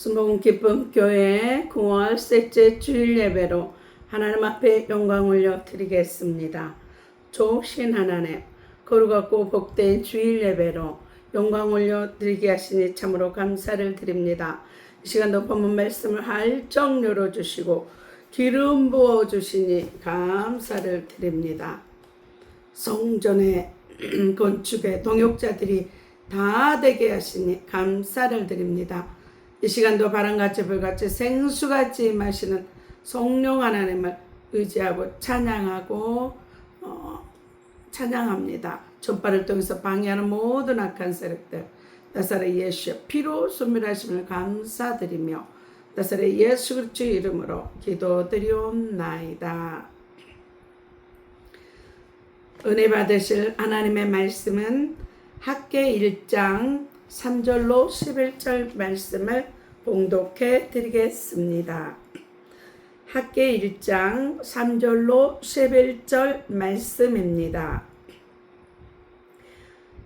순복음 기쁨 교회 9월 셋째 주일 예배로 하나님 앞에 영광 올려 드리겠습니다. 좋으신 하나님, 거룩하고 복된 주일 예배로 영광 올려 드리게 하시니 참으로 감사를 드립니다. 이 시간도 본문 말씀을 활짝 열어주시고 기름 부어주시니 감사를 드립니다. 성전의 건축에 동역자들이 다 되게 하시니 감사를 드립니다. 이 시간도 바람같이 불같이 생수같이 임하시는 성령 하나님을 의지하고 찬양합니다. 전파를 통해서 방해하는 모든 악한 세력들 나사렛 예수의 피로 소멸하심을 감사드리며 나사렛 예수 그리스도의 이름으로 기도드리옵나이다. 은혜 받으실 하나님의 말씀은 학개 1장 3절로 11절 말씀을 봉독해 드리겠습니다. 학개 1장 3절로 11절 말씀입니다.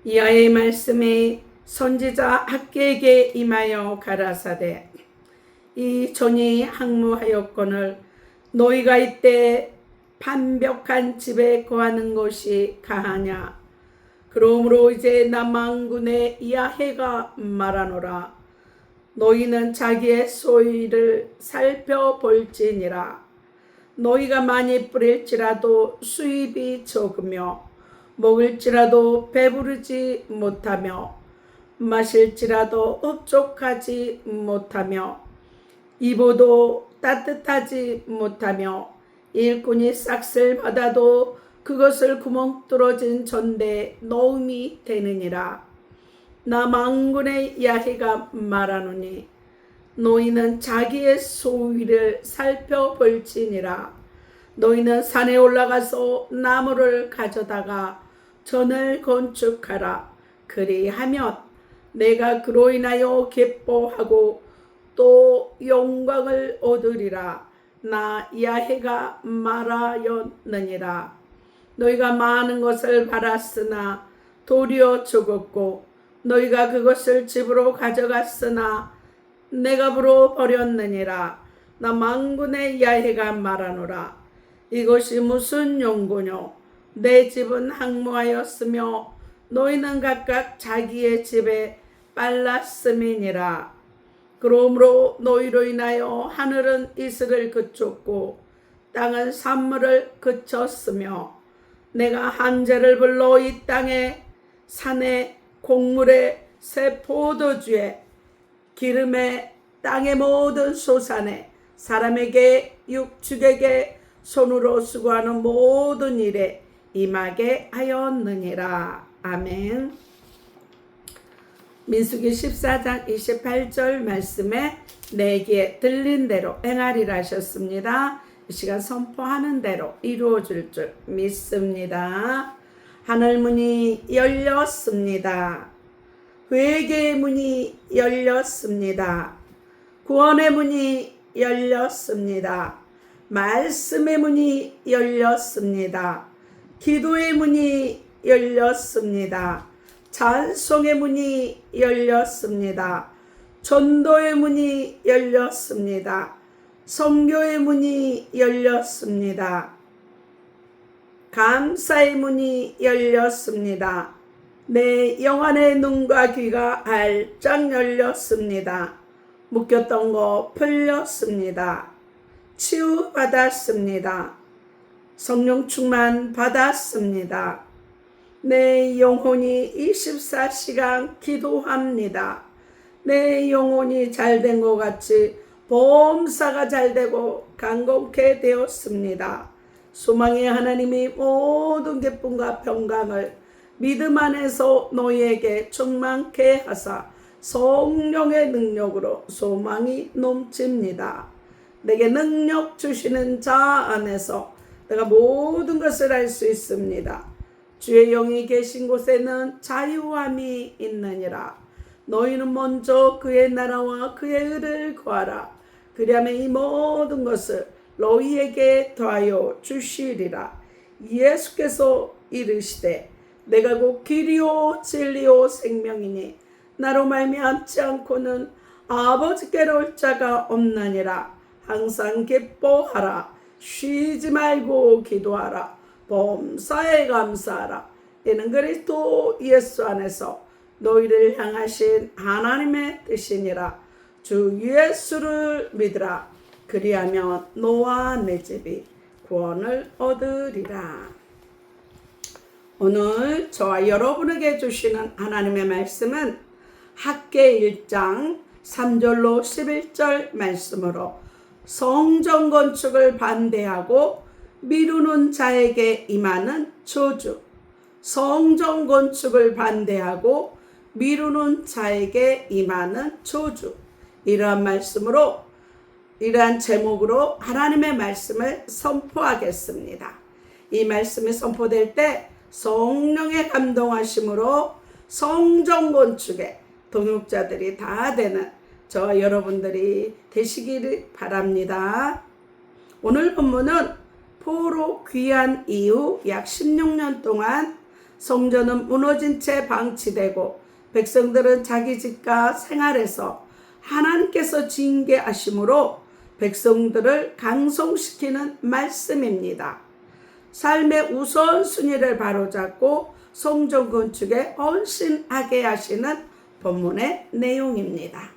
이하의 말씀이 선지자 학개에게 임하여 가라사대 이 전이 항무하였거늘 너희가 이때 반벽한 집에 거하는 것이 가하냐. 그러므로 이제 남왕군의 야해가 말하노라. 너희는 자기의 소유를 살펴볼지니라. 너희가 많이 뿌릴지라도 수입이 적으며 먹을지라도 배부르지 못하며 마실지라도 흡족하지 못하며 입어도 따뜻하지 못하며 일꾼이 싹쓸 받아도 그것을 구멍 뚫어진 전대에 넣음이 되느니라. 남왕군의 야해가 말하노니 너희는 자기의 소위를 살펴볼지니라. 너희는 산에 올라가서 나무를 가져다가 전을 건축하라. 그리하면 내가 그로 인하여 기뻐하고 또 영광을 얻으리라. 나 야해가 말하였느니라. 너희가 많은 것을 바랐으나 도리어 적었고 너희가 그것을 집으로 가져갔으나 내가 불어 버렸느니라. 나 만군의 야해가 말하노라. 이것이 무슨 용고뇨. 내 집은 항무하였으며 너희는 각각 자기의 집에 빨랐음이니라. 그러므로 너희로 인하여 하늘은 이슬을 그쳤고 땅은 산물을 그쳤으며 내가 한재를 불러 이 땅에 산에 곡물에 새 포도주에 기름에 땅의 모든 소산에 사람에게 육축에게 손으로 수고하는 모든 일에 임하게 하였느니라. 아멘. 민수기 14장 28절 말씀에 내게 들린 대로 행하리라 하셨습니다. 이 시간 선포하는 대로 이루어질 줄 믿습니다. 하늘문이 열렸습니다. 회개의 문이 열렸습니다. 구원의 문이 열렸습니다. 말씀의 문이 열렸습니다. 기도의 문이 열렸습니다. 찬송의 문이 열렸습니다. 전도의 문이 열렸습니다. 선교의 문이 열렸습니다. 감사의 문이 열렸습니다. 내 영안의 눈과 귀가 활짝 열렸습니다. 묶였던 거 풀렸습니다. 치유받았습니다. 성령 충만 받았습니다. 내 영혼이 24시간 기도합니다. 내 영혼이 잘된 것 같이 범사가 잘되고 강건케 되었습니다. 소망의 하나님이 모든 기쁨과 평강을 믿음 안에서 너희에게 충만케 하사 성령의 능력으로 소망이 넘칩니다. 내게 능력 주시는 자 안에서 내가 모든 것을 할 수 있습니다. 주의 영이 계신 곳에는 자유함이 있느니라. 너희는 먼저 그의 나라와 그의 의를 구하라. 그리하면 이 모든 것을 너희에게 더하여 주시리라. 예수께서 이르시되 내가 곧 길이요 진리요 생명이니 나로 말미암지 않고는 아버지께로 올 자가 없느니라. 항상 기뻐하라. 쉬지 말고 기도하라. 범사에 감사하라. 이는 그리스도 예수 안에서 너희를 향하신 하나님의 뜻이니라. 주 예수를 믿으라. 그리하면 너와 내 집이 구원을 얻으리라. 오늘 저와 여러분에게 주시는 하나님의 말씀은 학개 1장 3절로 11절 말씀으로 성전 건축을 반대하고 미루는 자에게 임하는 저주, 성전 건축을 반대하고 미루는 자에게 임하는 저주, 이러한 말씀으로, 이러한 제목으로 하나님의 말씀을 선포하겠습니다. 이 말씀이 선포될 때 성령의 감동하심으로 성전 건축에 동역자들이 다 되는 저와 여러분들이 되시기를 바랍니다. 오늘 본문은 포로 귀환 이후 약 16년 동안 성전은 무너진 채 방치되고 백성들은 자기 집과 생활에서 하나님께서 징계하심으로 백성들을 강송시키는 말씀입니다. 삶의 우선순위를 바로잡고 성전 건축에 헌신하게 하시는 본문의 내용입니다.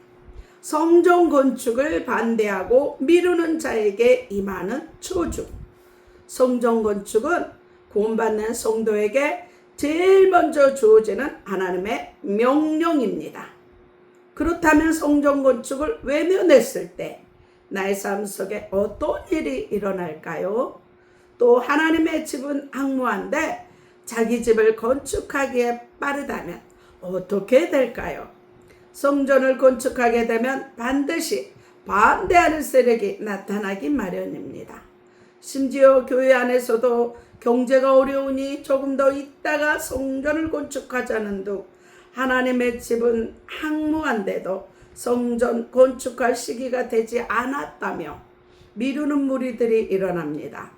성전 건축을 반대하고 미루는 자에게 임하는 저주. 성전 건축은 구원받는 성도에게 제일 먼저 주어지는 하나님의 명령입니다. 그렇다면 성전 건축을 외면했을 때 나의 삶 속에 어떤 일이 일어날까요? 또 하나님의 집은 항무한데 자기 집을 건축하기에 빠르다면 어떻게 될까요? 성전을 건축하게 되면 반드시 반대하는 세력이 나타나기 마련입니다. 심지어 교회 안에서도 경제가 어려우니 조금 더 있다가 성전을 건축하자는 둥 하나님의 집은 항무한데도 성전 건축할 시기가 되지 않았다며 미루는 무리들이 일어납니다.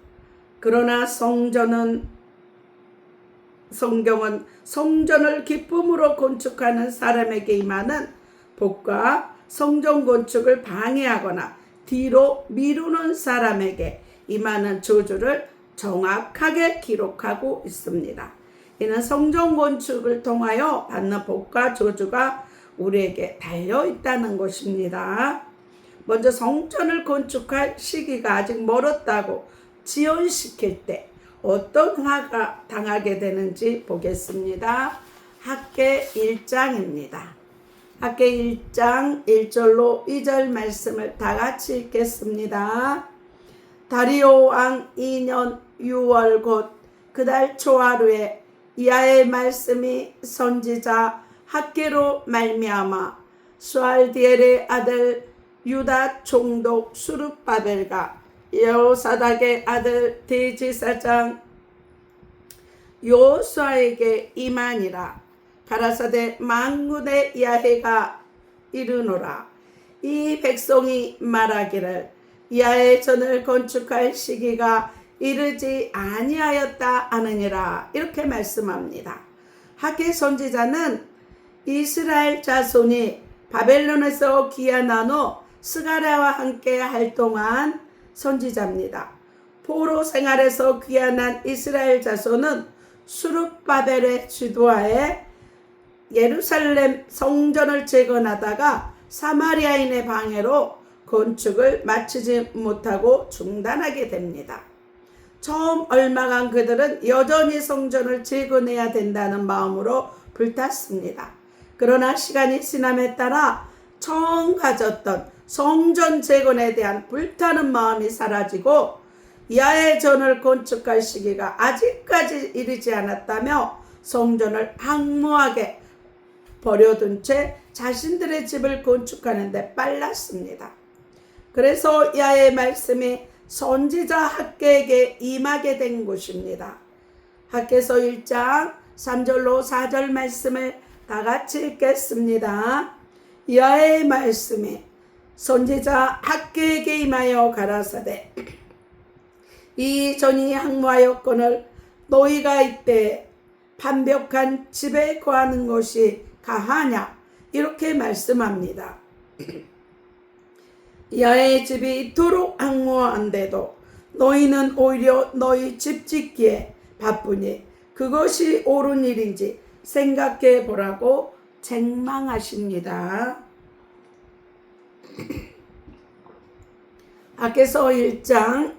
그러나 성경은 성전을 기쁨으로 건축하는 사람에게 임하는 복과 성전 건축을 방해하거나 뒤로 미루는 사람에게 임하는 저주를 정확하게 기록하고 있습니다. 이는 성전 건축을 통하여 받는 복과 저주가 우리에게 달려 있다는 것입니다. 먼저 성전을 건축할 시기가 아직 멀었다고 지연시킬 때 어떤 화가 당하게 되는지 보겠습니다. 학개 1장입니다. 학개 1장 1절로 2절 말씀을 다 같이 읽겠습니다. 다리오 왕 2년 6월 곧 그달 초하루에 이하의 말씀이 선지자 학개로 말미암아 수알디엘의 아들 유다 총독 수룹바벨과 여호사닥의 아들 대제사장 여호수아에게 임하니라. 가라사대 만군의 야훼가 이르노라. 이 백성이 말하기를 야훼 전을 건축할 시기가 이르지 아니하였다 하느니라. 이렇게 말씀합니다. 학개 선지자는 이스라엘 자손이 바벨론에서 귀환한 후 스가랴와 함께 활동한 선지자입니다. 포로 생활에서 귀환한 이스라엘 자손은 수룹바벨의 지도하에 예루살렘 성전을 재건하다가 사마리아인의 방해로 건축을 마치지 못하고 중단하게 됩니다. 처음 얼마간 그들은 여전히 성전을 재건해야 된다는 마음으로 불탔습니다. 그러나 시간이 지남에 따라 처음 가졌던 성전 재건에 대한 불타는 마음이 사라지고 야훼 전을 건축할 시기가 아직까지 이르지 않았다며 성전을 항무하게 버려둔 채 자신들의 집을 건축하는 데 빨랐습니다. 그래서 야훼의 말씀이 선지자 학개에게 임하게 된 것입니다. 학개서 1장 3절로 4절 말씀을 다 같이 읽겠습니다. 야훼의 말씀이 선지자 학개에게 임하여 가라사대 이 전이 항무하였거늘 너희가 이때 반벽한 집에 거하는 것이 가하냐 이렇게 말씀합니다. 야의 집이 이토록 황무한데도 너희는 오히려 너희 집 짓기에 바쁘니 그것이 옳은 일인지 생각해 보라고 책망하십니다. 아께서 1장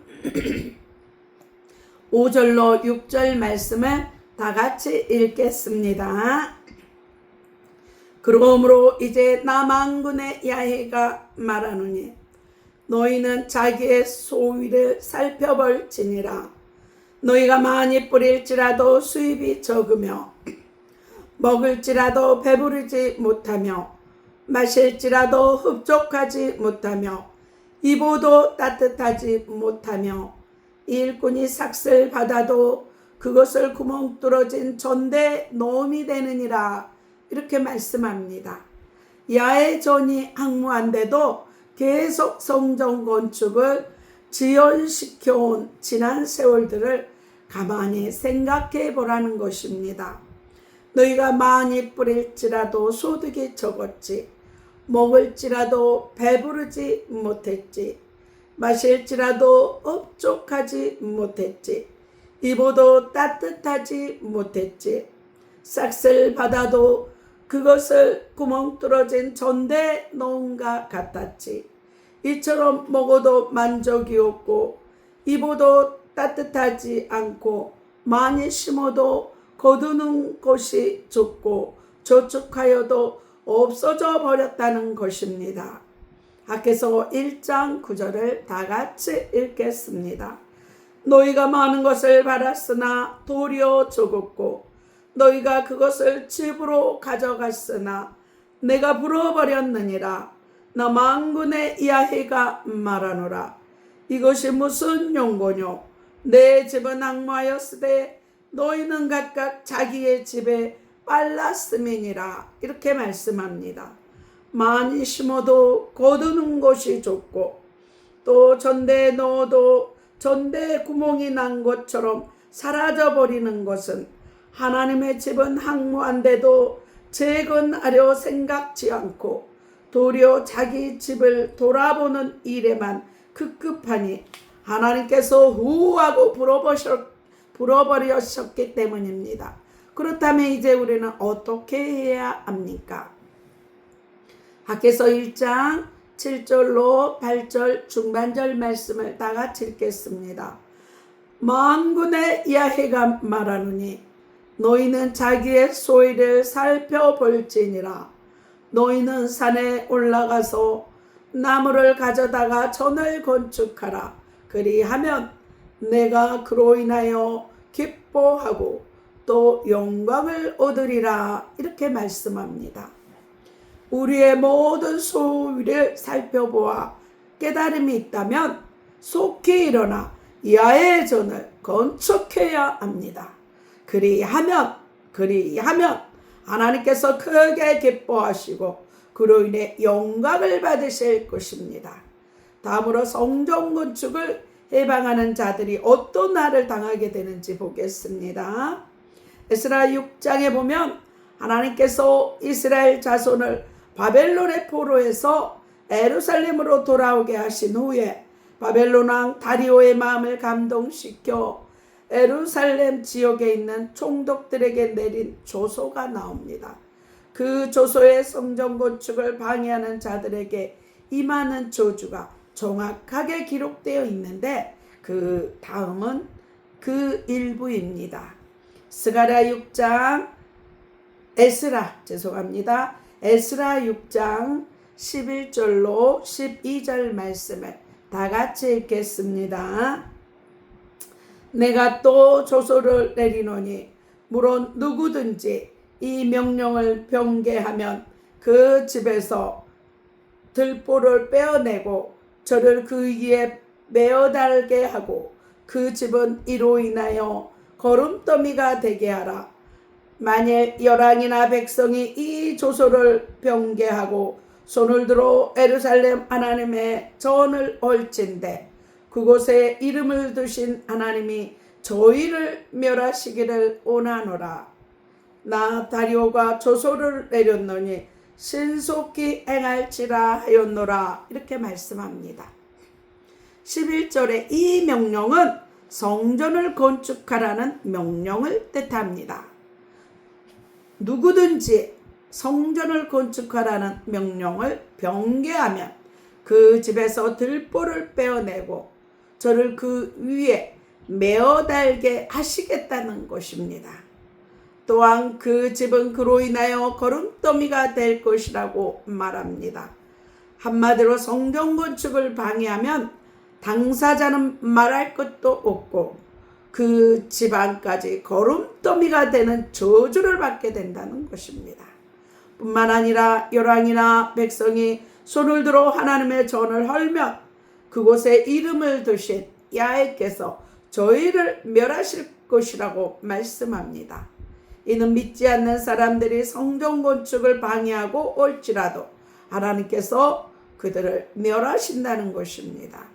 5절로 6절 말씀을 다 같이 읽겠습니다. 그러므로 이제 나 만군의 야훼가 말하노니 너희는 자기의 소위를 살펴볼지니라. 너희가 많이 뿌릴지라도 수입이 적으며 먹을지라도 배부르지 못하며 마실지라도 흡족하지 못하며 입어도 따뜻하지 못하며 일꾼이 삭슬 받아도 그것을 구멍 뚫어진 전대 노음이 되느니라. 이렇게 말씀합니다. 야훼 전이 황무한데도 계속 성전 건축을 지연시켜온 지난 세월들을 가만히 생각해 보라는 것입니다. 너희가 많이 뿌릴지라도 소득이 적었지, 먹을지라도 배부르지 못했지, 마실지라도 흡족하지 못했지, 입어도 따뜻하지 못했지, 싹쓸 받아도 그것을 구멍 뚫어진 전대 노음과 같았지. 이처럼 먹어도 만족이 없고 입어도 따뜻하지 않고 많이 심어도 거두는 곳이 좁고 저축하여도 없어져 버렸다는 것입니다. 아께서 1장 9절을 다 같이 읽겠습니다. 너희가 많은 것을 바랐으나 도리어 적었고 너희가 그것을 집으로 가져갔으나 내가 불어버렸느니라. 나 만군의 야훼가 말하노라. 이것이 무슨 용고뇨? 내 집은 황무하였으되 너희는 각각 자기의 집에 빨랐음이니라. 이렇게 말씀합니다. 많이 심어도 거두는 곳이 좁고 또 전대에 넣어도 전대에 구멍이 난 것처럼 사라져버리는 것은 하나님의 집은 황무한데도 재건하려 생각지 않고 도리어 자기 집을 돌아보는 일에만 급급하니 하나님께서 후하고 불어버리셨기 때문입니다. 그렇다면 이제 우리는 어떻게 해야 합니까? 아께서 1장 7절로 8절 중반절 말씀을 다 같이 읽겠습니다. 만군의 야훼가 말하노니 너희는 자기의 소위를 살펴볼지니라. 너희는 산에 올라가서 나무를 가져다가 전을 건축하라. 그리하면 내가 그로 인하여 기뻐하고 또 영광을 얻으리라. 이렇게 말씀합니다. 우리의 모든 소위를 살펴보아 깨달음이 있다면 속히 일어나 야훼의 전을 건축해야 합니다. 그리하면 하나님께서 크게 기뻐하시고 그로 인해 영광을 받으실 것입니다. 다음으로 성전 건축을 해방하는 자들이 어떤 날을 당하게 되는지 보겠습니다. 에스라 6장에 보면 하나님께서 이스라엘 자손을 바벨론의 포로에서 예루살렘으로 돌아오게 하신 후에 바벨론 왕 다리오의 마음을 감동시켜 예루살렘 지역에 있는 총독들에게 내린 조소가 나옵니다. 그 조소의 성전 건축을 방해하는 자들에게 임하는 저주가 정확하게 기록되어 있는데 그 다음은 그 일부입니다. 스가랴 6장 에스라 6장 11절로 12절 말씀을 다 같이 읽겠습니다. 내가 또 조소를 내리노니 물론 누구든지 이 명령을 병개하면 그 집에서 들보를 빼어내고 저를 그 위에 메어달게 하고 그 집은 이로 인하여 거름더미가 되게 하라. 만일 열왕이나 백성이 이 조소를 병개하고 손을 들어 예루살렘 하나님의 전을 옳진대 그곳에 이름을 두신 하나님이 저희를 멸하시기를 원하노라. 나 다리오가 조소를 내렸노니 신속히 행할지라 하였노라. 이렇게 말씀합니다. 11절에 이 명령은 성전을 건축하라는 명령을 뜻합니다. 누구든지 성전을 건축하라는 명령을 변개하면 그 집에서 들보를 빼어내고 저를 그 위에 메어 달게 하시겠다는 것입니다. 또한 그 집은 그로 인하여 거름더미가 될 것이라고 말합니다. 한마디로 성전 건축을 방해하면 당사자는 말할 것도 없고 그 집안까지 거름더미가 되는 저주를 받게 된다는 것입니다. 뿐만 아니라 열왕이나 백성이 손을 들어 하나님의 전을 헐면 그곳에 이름을 두신 야훼께서 저희를 멸하실 것이라고 말씀합니다. 이는 믿지 않는 사람들이 성전 건축을 방해하고 올지라도 하나님께서 그들을 멸하신다는 것입니다.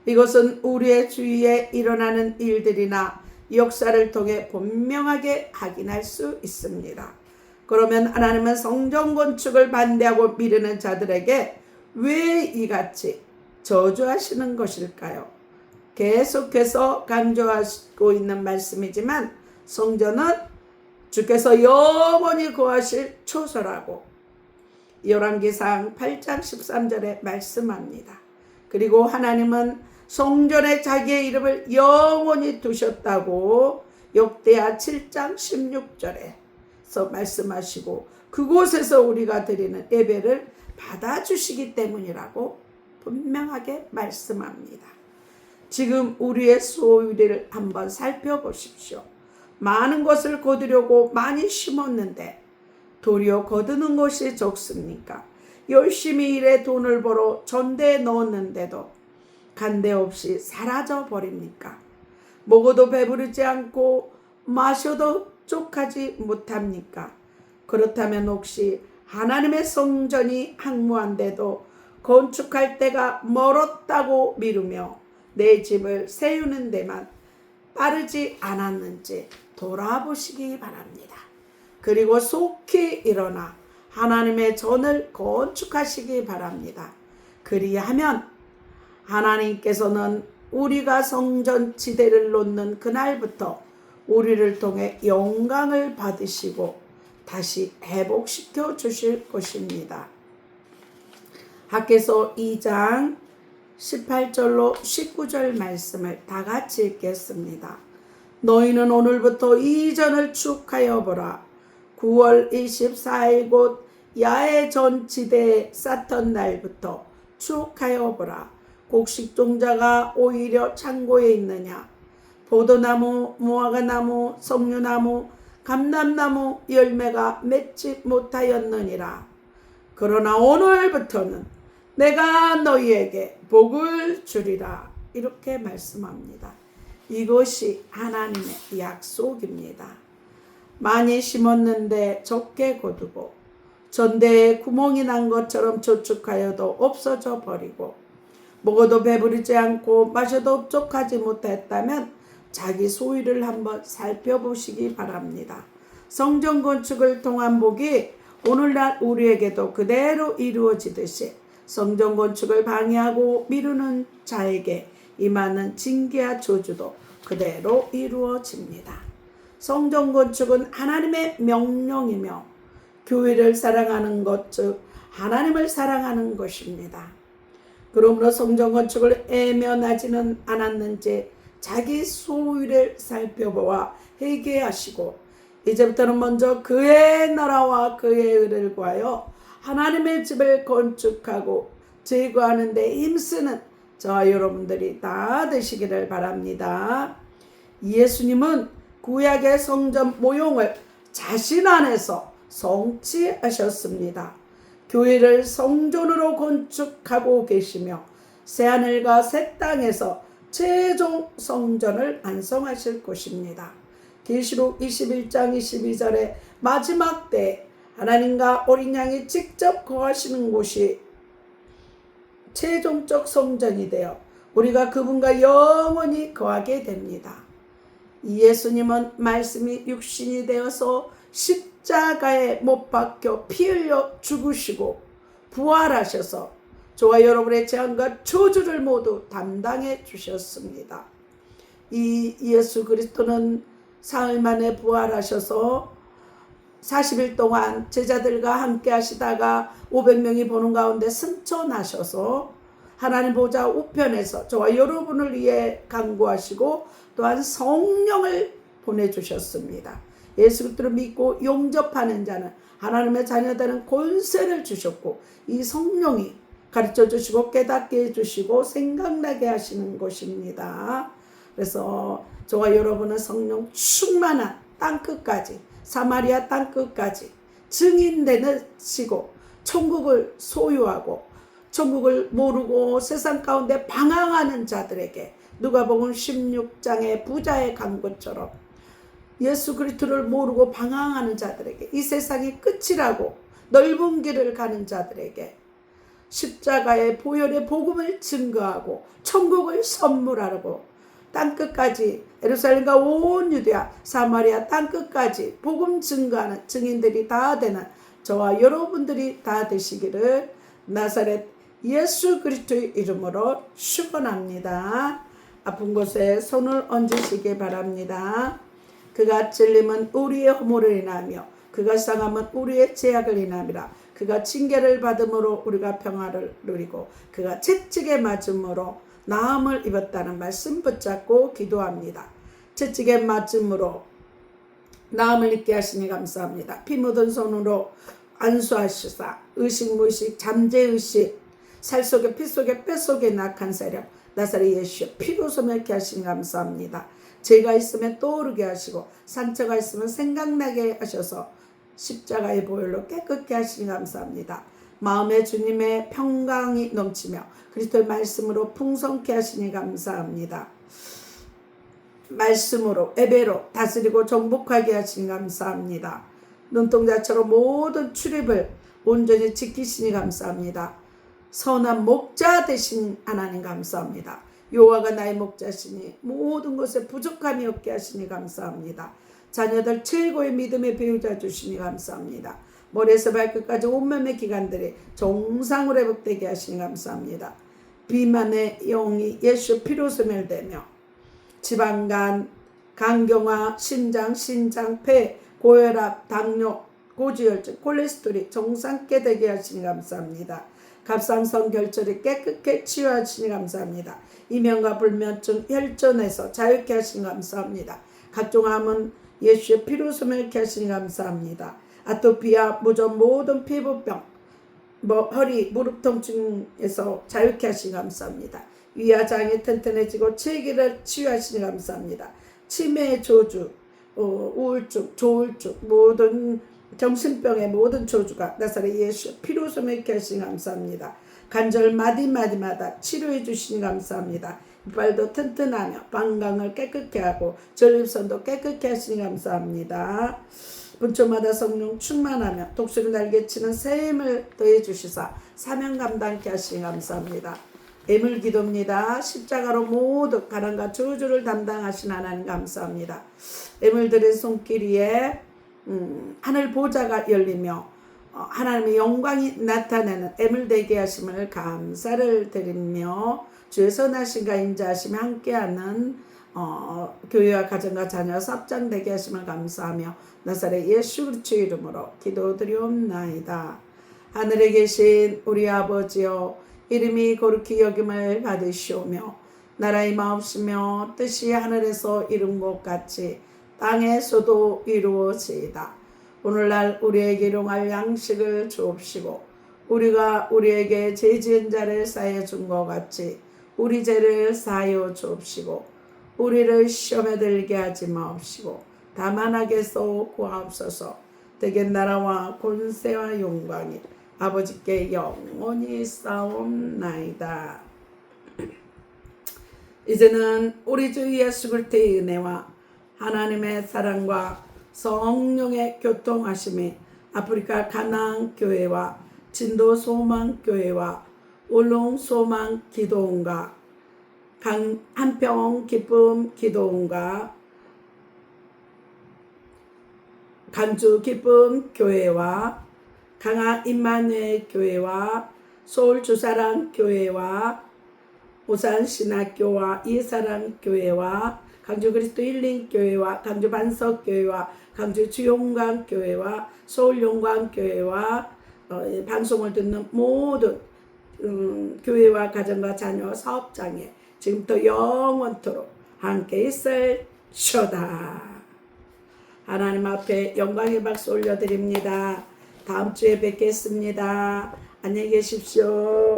이것은 우리의 주위에 일어나는 일들이나 역사를 통해 분명하게 확인할 수 있습니다. 그러면 하나님은 성전 건축을 반대하고 미루는 자들에게 왜 이같이 저주하시는 것일까요? 계속해서 강조하고 있는 말씀이지만 성전은 주께서 영원히 거하실 초소라고 열왕기상 8장 13절에 말씀합니다. 그리고 하나님은 성전에 자기의 이름을 영원히 두셨다고 역대하 7장 16절에서 말씀하시고 그곳에서 우리가 드리는 예배를 받아주시기 때문이라고 분명하게 말씀합니다. 지금 우리의 소유리를 한번 살펴보십시오. 많은 것을 거두려고 많이 심었는데 도리어 거두는 것이 적습니까? 열심히 일해 돈을 벌어 전대에 넣었는데도 간데없이 사라져 버립니까? 먹어도 배부르지 않고 마셔도 흡족하지 못합니까? 그렇다면 혹시 하나님의 성전이 황무한데도 건축할 때가 멀었다고 미루며 내 집을 세우는 데만 빠르지 않았는지 돌아보시기 바랍니다. 그리고 속히 일어나 하나님의 전을 건축하시기 바랍니다. 그리하면 하나님께서는 우리가 성전 지대를 놓는 그날부터 우리를 통해 영광을 받으시고 다시 회복시켜 주실 것입니다. 학개서 2장 18절로 19절 말씀을 다 같이 읽겠습니다. 너희는 오늘부터 이 전을 축하여 보라. 9월 24일 곧 야훼 전지대에 쌓던 날부터 축하여 보라. 곡식 종자가 오히려 창고에 있느냐. 포도나무, 무화과나무, 석류나무, 감람나무 열매가 맺지 못하였느니라. 그러나 오늘부터는 내가 너희에게 복을 주리라. 이렇게 말씀합니다. 이것이 하나님의 약속입니다. 많이 심었는데 적게 거두고 전대에 구멍이 난 것처럼 저축하여도 없어져 버리고 먹어도 배부르지 않고 마셔도 흡족하지 못했다면 자기 소유를 한번 살펴보시기 바랍니다. 성전 건축을 통한 복이 오늘날 우리에게도 그대로 이루어지듯이 성전 건축을 방해하고 미루는 자에게 임하는 징계와 저주도 그대로 이루어집니다. 성전 건축은 하나님의 명령이며 교회를 사랑하는 것, 즉 하나님을 사랑하는 것입니다. 그러므로 성전 건축을 애면하지는 않았는지 자기 소유를 살펴보아 회개하시고 이제부터는 먼저 그의 나라와 그의 의를 구하여 하나님의 집을 건축하고 제거하는 데 힘쓰는 저와 여러분들이 다 되시기를 바랍니다. 예수님은 구약의 성전 모형을 자신 안에서 성취하셨습니다. 교회를 성전으로 건축하고 계시며 새하늘과 새 땅에서 최종 성전을 완성하실 것입니다. 계시록 21장 22절에 마지막 때 하나님과 어린 양이 직접 거하시는 곳이 최종적 성전이 되어 우리가 그분과 영원히 거하게 됩니다. 예수님은 말씀이 육신이 되어서 십자가에 못 박혀 피 흘려 죽으시고 부활하셔서 저와 여러분의 재앙과 저주를 모두 담당해 주셨습니다. 이 예수 그리스도는 사흘 만에 부활하셔서 40일 동안 제자들과 함께 하시다가 500명이 보는 가운데 승천하셔서 하나님 보좌 우편에서 저와 여러분을 위해 간구하시고 또한 성령을 보내주셨습니다. 예수 그리스도를 믿고 용접하는 자는 하나님의 자녀되는 권세를 주셨고, 이 성령이 가르쳐 주시고 깨닫게 해주시고 생각나게 하시는 것입니다. 그래서 저와 여러분은 성령 충만한 땅끝까지, 사마리아 땅끝까지 증인되시고 천국을 소유하고 천국을 모르고 세상 가운데 방황하는 자들에게 누가복음 16장의 부자의 간구처럼 예수 그리스도를 모르고 방황하는 자들에게, 이 세상이 끝이라고 넓은 길을 가는 자들에게 십자가의 보혈의 복음을 증거하고 천국을 선물하고 땅끝까지, 예루살렘과 온 유대아 사마리아 땅끝까지 복음 증거하는 증인들이 다 되는 저와 여러분들이 다 되시기를 나사렛 예수 그리스도의 이름으로 축원합니다. 아픈 곳에 손을 얹으시기 바랍니다. 그가 찔림은 우리의 허물을 인하며 그가 상함은 우리의 죄악을 인함이라. 그가 징계를 받음으로 우리가 평화를 누리고 그가 채찍에 맞음으로 나음을 입었다는 말씀 붙잡고 기도합니다. 채찍에 맞음으로 나음을 입게 하시니 감사합니다. 피 묻은 손으로 안수하시사 의식무의식 잠재의식 살 속에 피 속에 뼈 속에 낙한 세력 나사렛 예수 피로 소멸케 하시니 감사합니다. 죄가 있으면 떠오르게 하시고 상처가 있으면 생각나게 하셔서 십자가의 보혈로 깨끗게 하시니 감사합니다. 마음에 주님의 평강이 넘치며 그리스도의 말씀으로 풍성케 하시니 감사합니다. 말씀으로 예배로 다스리고 정복하게 하시니 감사합니다. 눈동자처럼 모든 출입을 온전히 지키시니 감사합니다. 선한 목자 되신 하나님 감사합니다. 여호와가 나의 목자시니 모든 것에 부족함이 없게 하시니 감사합니다. 자녀들 최고의 믿음의 배우자 주시니 감사합니다. 머리에서 발끝까지 온몸의 기관들이 정상으로 회복되게 하시니 감사합니다. 비만의 영이 예수 피로 소멸되며 지방간, 간경화, 심장, 폐, 고혈압, 당뇨, 고지혈증, 콜레스테롤이 정상게 되게 하시니 감사합니다. 갑상선 결절이 깨끗게 치유하시니 감사합니다. 이명과 불면증, 혈전에서 자유케 하시니 감사합니다. 각종 암은 예수의 피로 소멸케 하시니 감사합니다. 아토피아, 무좀 모든 피부병, 허리, 무릎 통증에서 자유케 하시니 감사합니다. 위아장이 튼튼해지고 체기를 치유하시니 감사합니다. 치매의 저주, 우울증, 조울증, 모든 정신병의 모든 저주가 나사렛 예수 피로 소멸케 하시니 감사합니다. 관절 마디마디마다 치료해 주시니 감사합니다. 이빨도 튼튼하며 방광을 깨끗게 하고 전립선도 깨끗게 하시니 감사합니다. 분초마다 성령 충만하며 독수리 날개치는 새 힘을 더해 주시사 사명 감당케 하시니 감사합니다. 애물 기도입니다. 십자가로 모두 가난과 저주를 담당하신 하나님 감사합니다. 애물 들인 손길 위에 하늘 보좌가 열리며 하나님의 영광이 나타내는 애물 되게 하심을 감사를 드리며 주의 선하심과 인자하심에 함께하는 교회와 가정과 자녀 삽장되게 하심을 감사하며 나사렛 예수 그리스도의 이름으로 기도드리옵나이다. 하늘에 계신 우리 아버지여, 이름이 거룩히 여김을 받으시오며 나라의 마옵시며 뜻이 하늘에서 이룬 것 같이 땅에서도 이루어지이다. 오늘날 우리에게 일용할 양식을 주옵시고 우리가 우리에게 죄 지은 자를 사하여 준 것 같이 우리 죄를 사하여 주옵시고 우리를 시험에 들게 하지 마옵시고 다만 악에서 구하옵소서. 대개 나라와 권세와 영광이 아버지께 영원히 싸움나이다. 이제는 우리 주 예수 그리스도의 은혜와 하나님의 사랑과 성령의 교통하심이 아프리카 가나안 교회와 진도 소망 교회와 울릉 소망 기도원과 한평 기쁨 기도원과 간주 기쁨 교회와 강화 임마누엘 교회와 서울 주사랑 교회와 오산 신학교와 이사랑 교회와 강주 그리스도 힐링 교회와 강주 반석 교회와 강주 주용광 교회와 서울 용광 교회와 방송을 듣는 모든 교회와 가정과 자녀 사업장에 지금부터 영원토록 함께 있을쇼다. 하나님 앞에 영광의 박수 올려드립니다. 다음 주에 뵙겠습니다. 안녕히 계십시오.